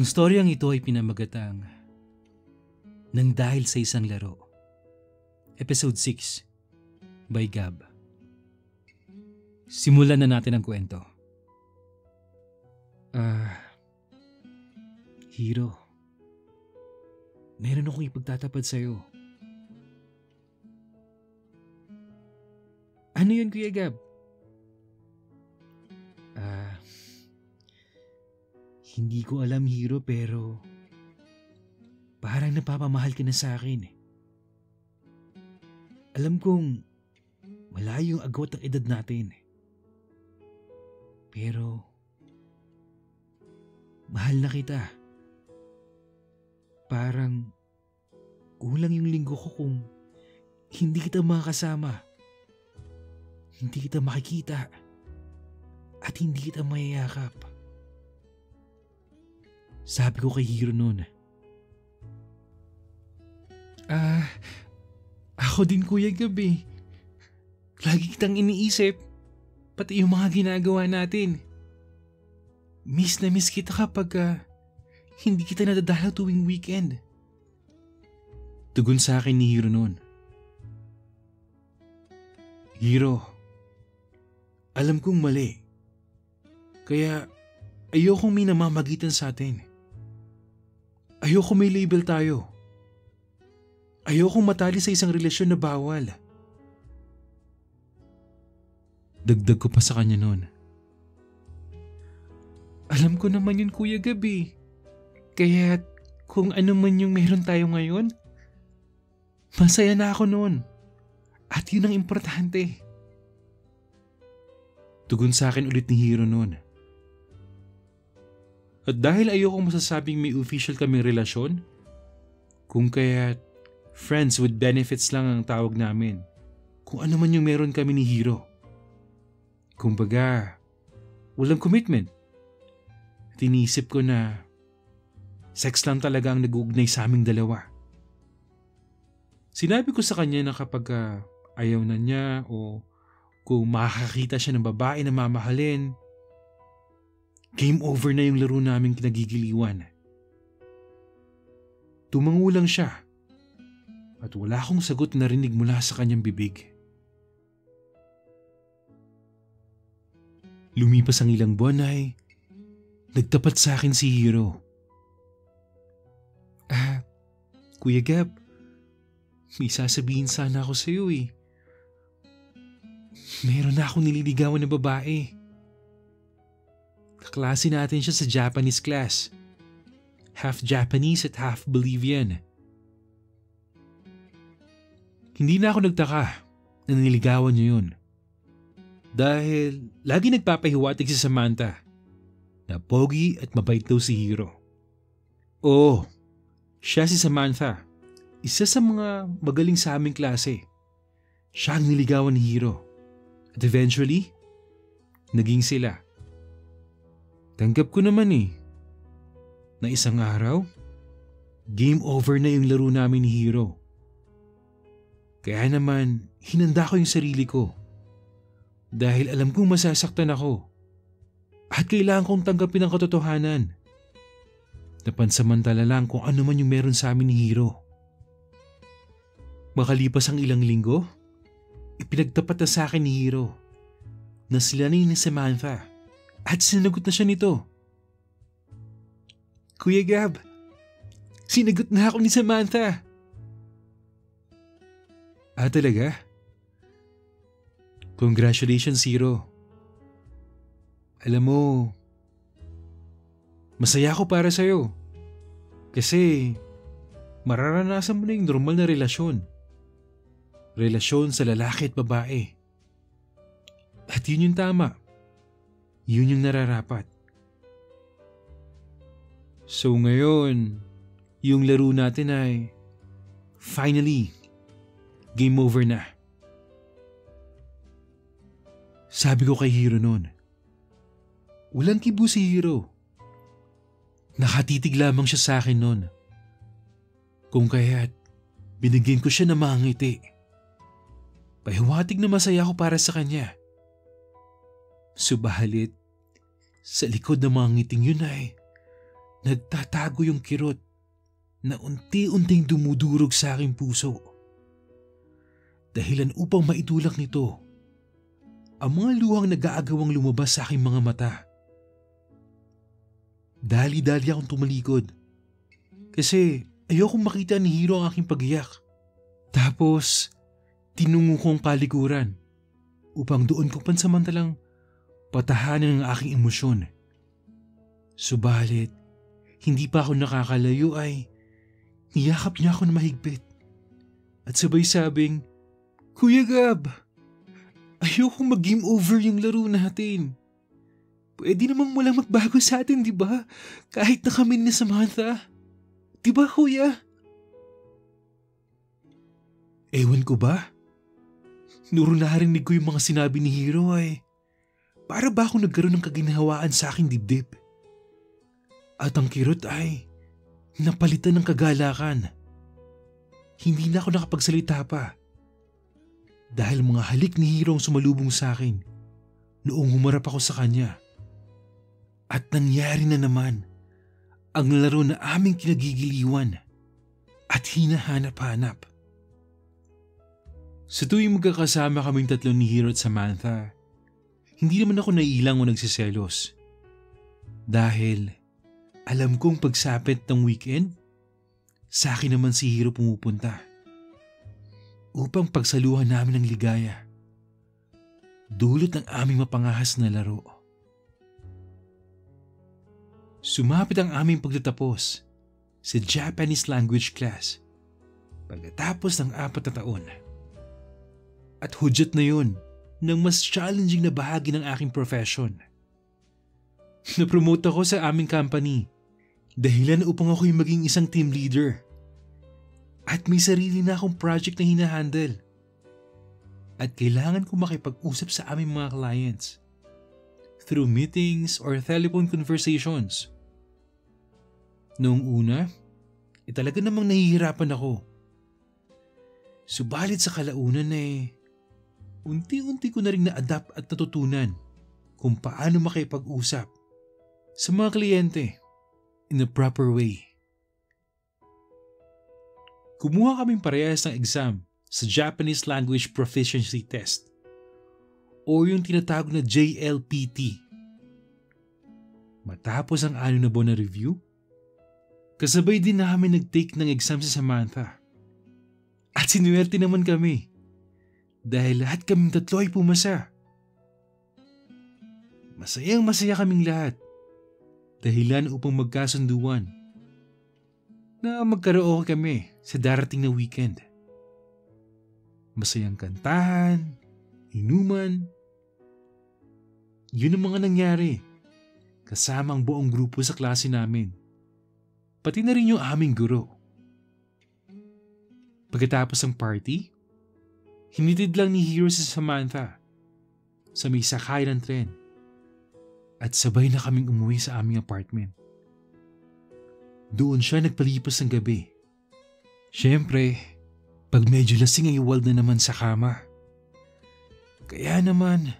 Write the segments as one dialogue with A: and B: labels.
A: Ang storyang ito ay pinamagatang Nang Dahil sa Isang Laro. Episode 6 by Gab. Simulan na natin ang kwento. Hiro, meron akong ipagtatapat sa'yo. Ano yun, Kuya Gab? Hindi ko alam, Hiro, pero parang napapamahal ka na sa akin. Alam kong malayo yung agwat ng edad natin. Pero mahal na kita. Parang kulang yung linggo ko kung hindi kita makasama. Hindi kita makikita. At hindi kita mayayakap. Sabi ko kay Hiro noon. Ako din, Kuya Gabi. Lagi kitang iniisip. Pati yung mga ginagawa natin. Miss na miss kita kapag hindi kita nadadalaw tuwing weekend. Tugon sa akin ni Hiro noon. Hiro, alam kong mali. Kaya ayokong may namamagitan sa atin. Ayoko may label tayo. Ayokong matali sa isang relasyon na bawal. Dagdag ko pa sa kanya noon. Alam ko naman yun, Kuya Gabi. Kaya kung ano man yung meron tayo ngayon, masaya na ako noon. At yun ang importante. Tugon sa akin ulit ni Hiro noon. At dahil ayokong masasabing may official kaming relasyon, kung kaya't friends with benefits lang ang tawag namin, kung ano man yung meron kami ni Hiro. Kumbaga, walang commitment. At iniisip ko na sex lang talaga ang nag-uugnay sa aming dalawa. Sinabi ko sa kanya na kapag ayaw na niya o kung makakakita siya ng babae na mamahalin, game over na yung laro naming kinagigiliwan. Tumango lang siya at wala akong sagot na rinig mula sa kanyang bibig. Lumipas ang ilang buwan ay nagtapat sa akin si Hiro. Kuya Gab, may sasabihin sana ako sa iyo eh. Meron na akong nililigawan na babae. Kaklase natin siya sa Japanese class. Half Japanese at half Bolivian. Hindi na ako nagtaka na niligawan niyo yun. Dahil lagi nagpapahiwatig si Samantha na pogi at mabait daw si Hiro. Oo, siya si Samantha. Isa sa mga magaling sa aming klase. Siya ang niligawan ni Hiro. At eventually, naging sila. Tanggap ko naman na isang araw, game over na yung laro namin ni Hiro. Kaya naman, hinanda ko yung sarili ko. Dahil alam kong masasaktan ako. At kailangan kong tanggapin ang katotohanan. Napansamantala lang kung ano man yung meron sa amin ni Hiro. Makalipas ang ilang linggo, ipinagtapat na sa akin ni Hiro na sila na ni Samantha. At sinagot na siya nito. Kuya Gab, sinagot na ako ni Samantha. Talaga? Congratulations, Hiro. Alam mo, masaya ako para sa'yo. Kasi mararanasan mo na yung normal na relasyon. Relasyon sa lalaki at babae. At yun yung tama. Yun yung nararapat. So ngayon, yung laro natin ay finally, game over na. Sabi ko kay Hiro noon. Walang kibo si Hiro. Nakatitig lamang siya sa akin noon. Kung kaya't binigyan ko siya ng mga ngiti. Pahiwatig na masaya ako para sa kanya. Subalit, sa likod ng mga ngiting yun ay nagtatago yung kirot na unti-unting dumudurog sa aking puso. Dahilan upang maitulak nito ang mga luhang nag-aagawang lumabas sa aking mga mata. Dali-dali akong tumalikod kasi ayokong makita ni Hiro ang aking pag-iyak. Tapos tinungo ko ang palikuran upang doon ko pansamantalang patahanan ang aking emosyon. Subalit, hindi pa ako nakakalayo ay niyakap niya ako na mahigpit at sabay sabing, "Kuya Gab, ayokong mag-game over yung laro natin. Pwede namang walang magbago sa atin, di ba? Kahit na kami ni Samantha. Di ba, kuya?" Ewan ko ba? Nuro narinig ko yung mga sinabi ni Hiro ay para ba ako nagkaroon ng kaginhawaan sa aking dibdib? At ang kirot ay napalitan ng kagalakan. Hindi na ako nakapagsalita pa dahil mga halik ni Hiro ang sumalubong sa akin noong humarap ako sa kanya. At nangyari na naman ang laro na aming kinagigiliwan at hinahanap-hanap. Sa tuwing magkakasama kaming tatlo ni Hiro at Samantha, hindi naman ako naiilang o nagsiselos. Dahil alam kong pagsapit ng weekend, sa akin naman si Hiro pumupunta upang pagsaluhan namin ng ligaya, dulot ng aming mapangahas na laro. Sumapit ang aming pagtatapos sa Japanese language class pagkatapos ng 4 na taon. At hudyat na yun ng mas challenging na bahagi ng aking profession. Napromote ako sa aming company dahilan upang ako'y maging isang team leader. At may sarili na akong project na hinahandle. At kailangan ko makipag-usap sa aming mga clients through meetings or telephone conversations. Noong una, talaga namang nahihirapan ako. Subalit sa kalaunan unti-unti ko na rin na-adapt at natutunan kung paano makipag-usap sa mga kliyente in a proper way. Kumuha kaming parehas ng exam sa Japanese Language Proficiency Test o yung tinatawag na JLPT. Matapos ang 6 na buwan na review, kasabay din namin nag-take ng exam si Samantha. At sinuwerte naman kami dahil lahat kaming tatlo ay pumasa. Masayang-masaya kaming lahat dahilan upang magkasunduan na magkaraoke kami sa darating na weekend. Masayang kantahan, inuman. Yun ang mga nangyari kasama ang buong grupo sa klase namin. Pati na rin yung aming guro. Pagkatapos ng party, hinitid lang ni Hiro si Samantha sa may sakay ng tren at sabay na kaming umuwi sa aming apartment. Doon siya nagpalipas ng gabi. Siyempre, pag medyo lasing ay iwal na naman sa kama. Kaya naman,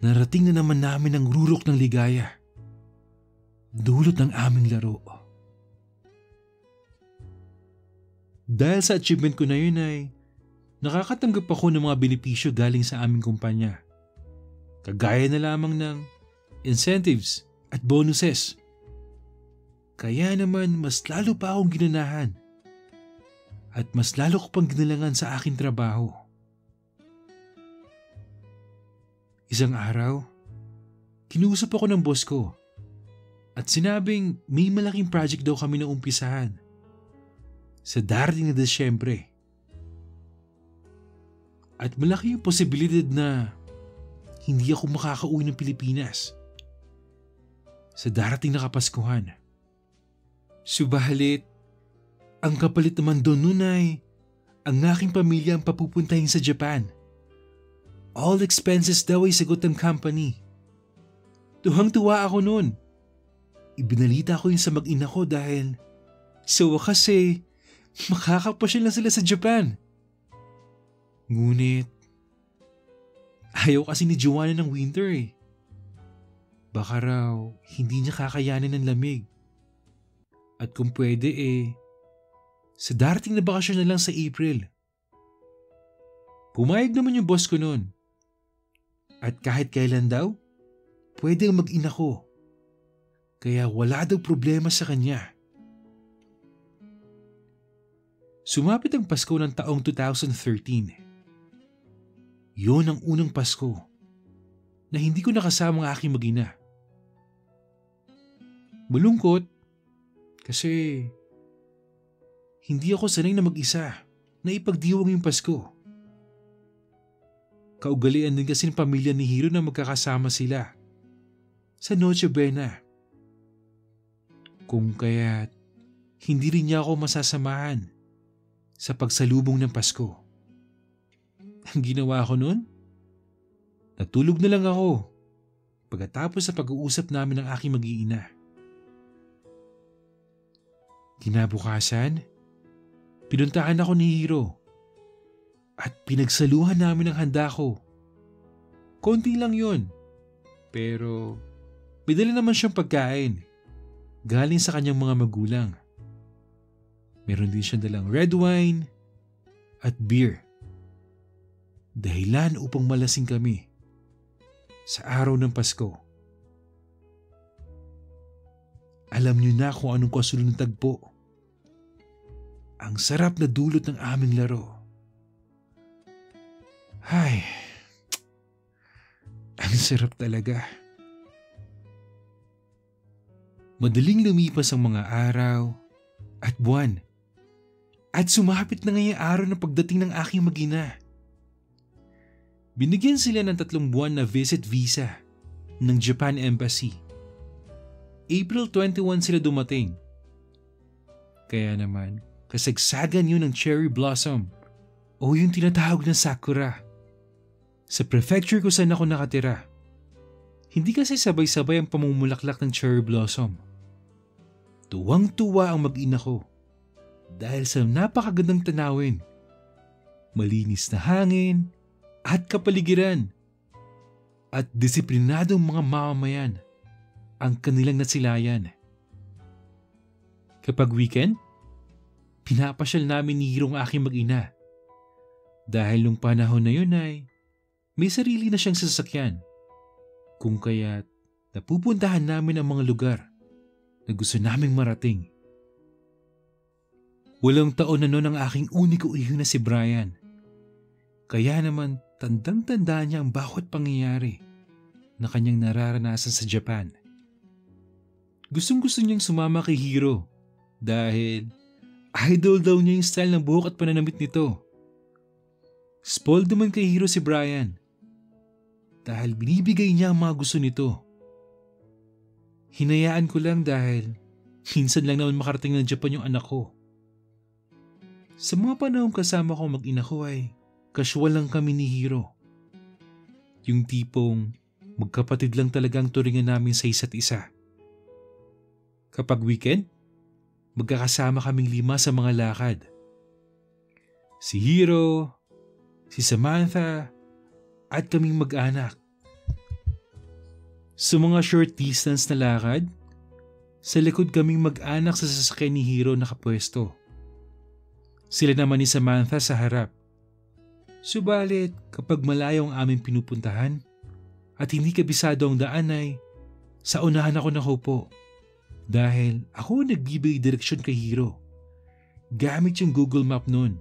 A: narating na naman namin ang rurok ng ligaya. Dulot ng aming laro. Dahil sa achievement ko na yun ay nakakatanggap ako ng mga benepisyo galing sa aming kumpanya. Kagaya na lamang ng incentives at bonuses. Kaya naman mas lalo pa akong ginanahan at mas lalo ko pang ginalangan sa aking trabaho. Isang araw, kinuusap ako ng boss ko at sinabing may malaking project daw kami na umpisahan sa darating na Desyembre. At malaki yung posibilidad na hindi ako makakauwi ng Pilipinas sa darating na Kapaskuhan. Subalit, ang kapalit naman doon nun ay ang aking pamilya ang papupuntahin sa Japan. All expenses daw ay sagot ng company. Tuhang-tuwa ako noon. Ibinalita ko yun sa mag-ina ko dahil sa wakas makakapasyal na sila sa Japan. Ngunit, ayaw kasi ni Joanna ng winter. Baka raw hindi niya kakayanin ng lamig At kung pwede sa darating na bakasyon na lang sa April. Pumayag naman yung boss ko noon. At kahit kailan daw, pwede mag-ina ko. Kaya wala daw problema sa kanya. Sumapit ang Pasko ng taong 2013. Yun ang unang Pasko na hindi ko nakasama ang aking mag-ina. Malungkot kasi hindi ako sanay na mag-isa na ipagdiwang yung Pasko. Kaugalian din kasi ng pamilya ni Hiro na magkakasama sila sa Noche Buena. Kung kaya't hindi rin niya ako masasamahan sa pagsalubong ng Pasko. Ang ginawa ko noon? Natulog na lang ako pagkatapos sa pag-uusap namin ng aking mag-iina. Kinabukasan, pinuntahan ako ni Hiro at pinagsaluhan namin ang handa ko. Konti lang yun, pero may dala naman siyang pagkain galing sa kanyang mga magulang. Meron din siyang dalang red wine at beer. Dahilan upang malasing kami sa araw ng Pasko. Alam niyo na kung anong kasunod ng tagpo. Ang sarap na dulot ng aming laro. Ay, ang sarap talaga. Madaling lumipas ang mga araw at buwan. At sumapit na ngayong araw ng pagdating ng aking mag-ina. Binigyan sila ng 3 buwan na visit visa ng Japan Embassy. April 21 sila dumating. Kaya naman, kasagsagan yun ng cherry blossom o yung tinatawag na sakura. Sa prefecture ko saan ako nakatira. Hindi kasi sabay-sabay ang pamumulaklak ng cherry blossom. Tuwang-tuwa ang mag-ina ko. Dahil sa napakagandang tanawin, malinis na hangin at kapaligiran at disiplinadong mga mamamayan ang kanilang nasilayan. Kapag weekend, pinapasyal namin ni Hiro ang aking mag-ina. Dahil nung panahon na yun ay may sarili na siyang sasakyan. Kung kaya't napupuntahan namin ang mga lugar na gusto naming marating. Walang taon na noon ang aking uniko iho na si Brian. Kaya naman tandang-tanda niya ang bawat pangyayari na kanyang nararanasan sa Japan. Gustong-gusto niyang sumama kay Hiro dahil idol daw niya yung style ng buhok at pananamit nito. Spoiled naman kay Hiro si Brian dahil binibigay niya ang mga gusto nito. Hinayaan ko lang dahil minsan lang naman makarating ng Japan yung anak ko. Sa mga panahong kasama ko mag-ina ko ay casual lang kami ni Hiro. Yung tipong magkapatid lang talagang turingan namin sa isa't isa. Kapag weekend, magkakasama kaming 5 sa mga lakad. Si Hiro, si Samantha, at kaming mag-anak. Sa mga short distance na lakad, sa likod kaming mag-anak sa sasakyan ni Hiro nakapwesto. Sila naman ni Samantha sa harap. Subalit kapag malayo ang aming pinupuntahan at hindi kabisado ang daan ay sa unahan ako nakaupo dahil ako nagbibigay direksyon kay Hiro gamit yung Google Map noon.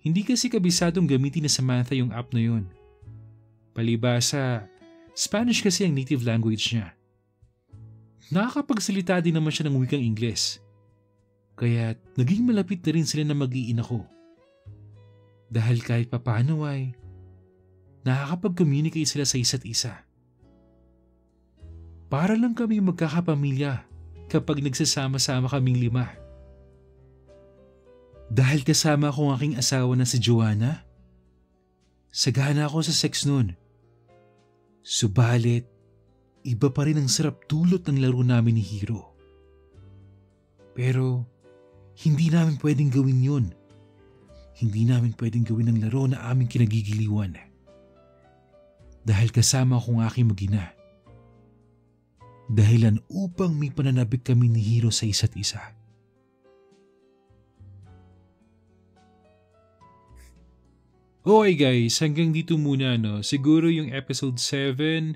A: Hindi kasi kabisadong gamitin ni Samantha yung app na yun. Palibasa, Spanish kasi ang native language niya. Nakakapagsalita din naman siya ng wikang Ingles. Kaya naging malapit na rin sila na mag-iina ko. Dahil kahit papano ay nakakapag-communicate sila sa isa't isa. Para lang kami magkakapamilya kapag nagsasama-sama kaming 5. Dahil kasama ko ang aking asawa na si Joanna, sagana ako sa sex noon. Subalit, iba pa rin ang sarap dulot ng laro namin ni Hiro. Pero hindi namin pwedeng gawin yun. Hindi namin pwedeng gawin ang laro na aming kinagigiliwan. Dahil kasama ko ang aking mag-ina. dahilan upang may pananabik kami ni Hiro sa isa't isa. Okay guys, hanggang dito muna no. Siguro yung episode 7,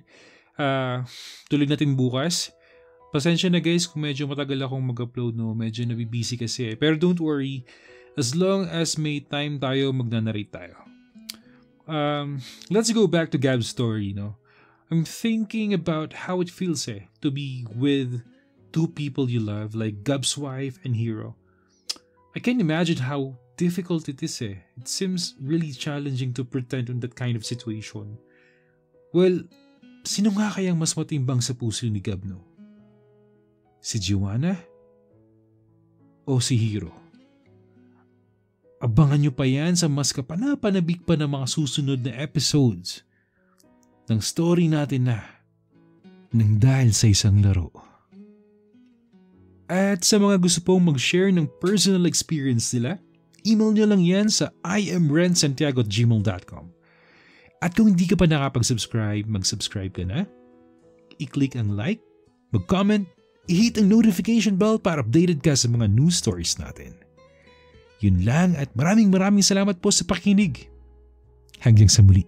A: tuloy natin bukas. Pasensya na guys kung medyo matagal akong mag-upload no. Medyo nabibusy kasi. Pero don't worry, as long as may time tayo, magnanarrate tayo. Let's go back to Gab's story no. I'm thinking about how it feels to be with two people you love like Gab's wife and Hiro. I can't imagine how difficult it is It seems really challenging to pretend on that kind of situation. Well, sino nga kayang mas matimbang sa puso ni Gab no? Si Joanna? O si Hiro? Abangan nyo pa yan sa mas kapanapanabik pa ng mga susunod na episodes ng story natin na Nang Dahil sa Isang Laro. At sa mga gusto pong mag-share ng personal experience nila, email nyo lang yan sa imrensantiago@gmail.com. At kung hindi ka pa nakapag-subscribe, mag-subscribe ka na. I-click ang like, mag-comment, i-hit ang notification bell para updated ka sa mga news stories natin. Yun lang at maraming salamat po sa pakikinig. Hanggang sa muli.